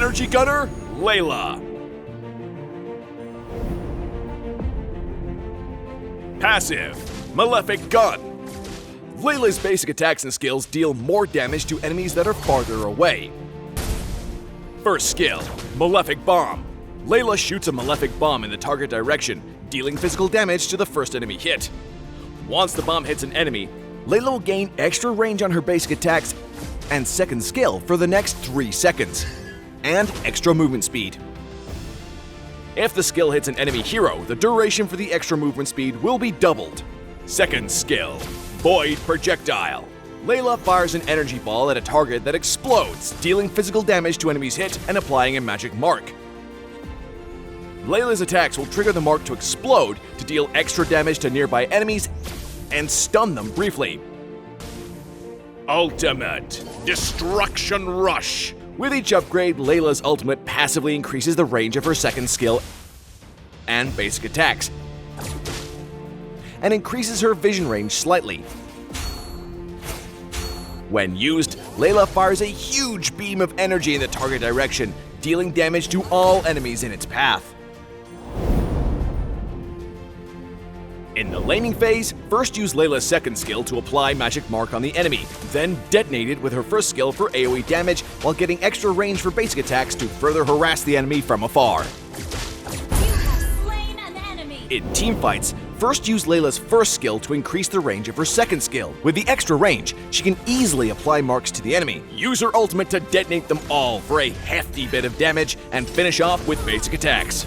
energy gunner, Layla. Passive, Malefic Gun. Layla's basic attacks and skills deal more damage to enemies that are farther away. First skill, Malefic Bomb. Layla shoots a Malefic Bomb in the target direction, dealing physical damage to the first enemy hit. Once the bomb hits an enemy, Layla will gain extra range on her basic attacks and second skill for the next 3 seconds, and extra movement speed. If the skill hits an enemy hero, the duration for the extra movement speed will be doubled. Second skill, Void Projectile. Layla fires an energy ball at a target that explodes, dealing physical damage to enemies hit and applying a magic mark. Layla's attacks will trigger the mark to explode to deal extra damage to nearby enemies and stun them briefly. Ultimate Destruction Rush. With each upgrade, Layla's ultimate passively increases the range of her second skill and basic attacks, and increases her vision range slightly. When used, Layla fires a huge beam of energy in the target direction, dealing damage to all enemies in its path. In the laning phase, first use Layla's second skill to apply Magic Mark on the enemy, then detonate it with her first skill for AoE damage while getting extra range for basic attacks to further harass the enemy from afar. You have slain an enemy. In teamfights, first use Layla's first skill to increase the range of her second skill. With the extra range, she can easily apply marks to the enemy. Use her ultimate to detonate them all for a hefty bit of damage and finish off with basic attacks.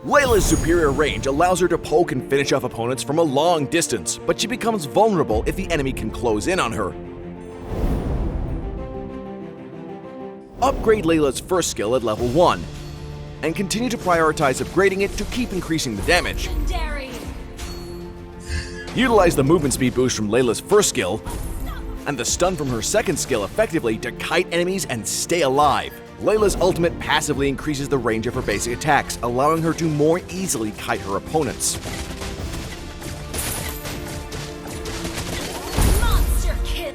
Layla's superior range allows her to poke and finish off opponents from a long distance, but she becomes vulnerable if the enemy can close in on her. Upgrade Layla's first skill at level 1, and continue to prioritize upgrading it to keep increasing the damage. Legendary. Utilize the movement speed boost from Layla's first skill and the stun from her second skill effectively to kite enemies and stay alive. Layla's ultimate passively increases the range of her basic attacks, allowing her to more easily kite her opponents. Monster kill.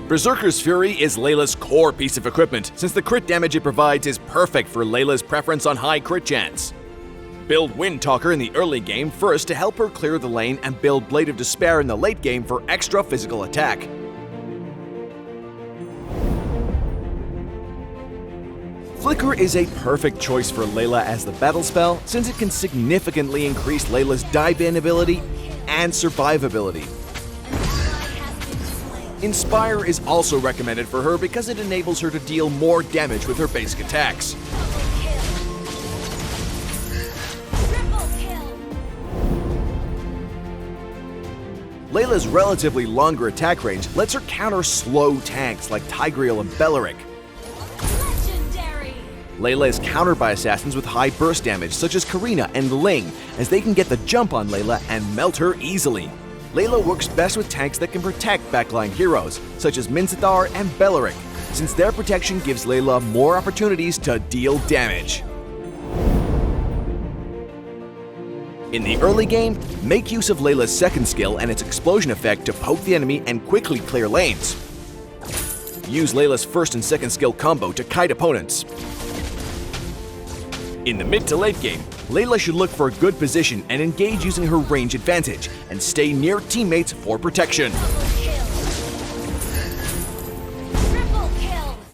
Berserker's Fury is Layla's core piece of equipment, since the crit damage it provides is perfect for Layla's preference on high crit chance. Build Windtalker in the early game first to help her clear the lane, and build Blade of Despair in the late game for extra physical attack. Flicker is a perfect choice for Layla as the battle spell, since it can significantly increase Layla's dive-in ability and survivability. Inspire is also recommended for her because it enables her to deal more damage with her basic attacks. Layla's relatively longer attack range lets her counter slow tanks like Tigreal and Belleric. Layla is countered by assassins with high burst damage such as Karina and Ling, as they can get the jump on Layla and melt her easily. Layla works best with tanks that can protect backline heroes, such as Minzathar and Belleric, since their protection gives Layla more opportunities to deal damage. In the early game, make use of Layla's second skill and its explosion effect to poke the enemy and quickly clear lanes. Use Layla's first and second skill combo to kite opponents. In the mid to late game, Layla should look for a good position and engage using her range advantage, and stay near teammates for protection.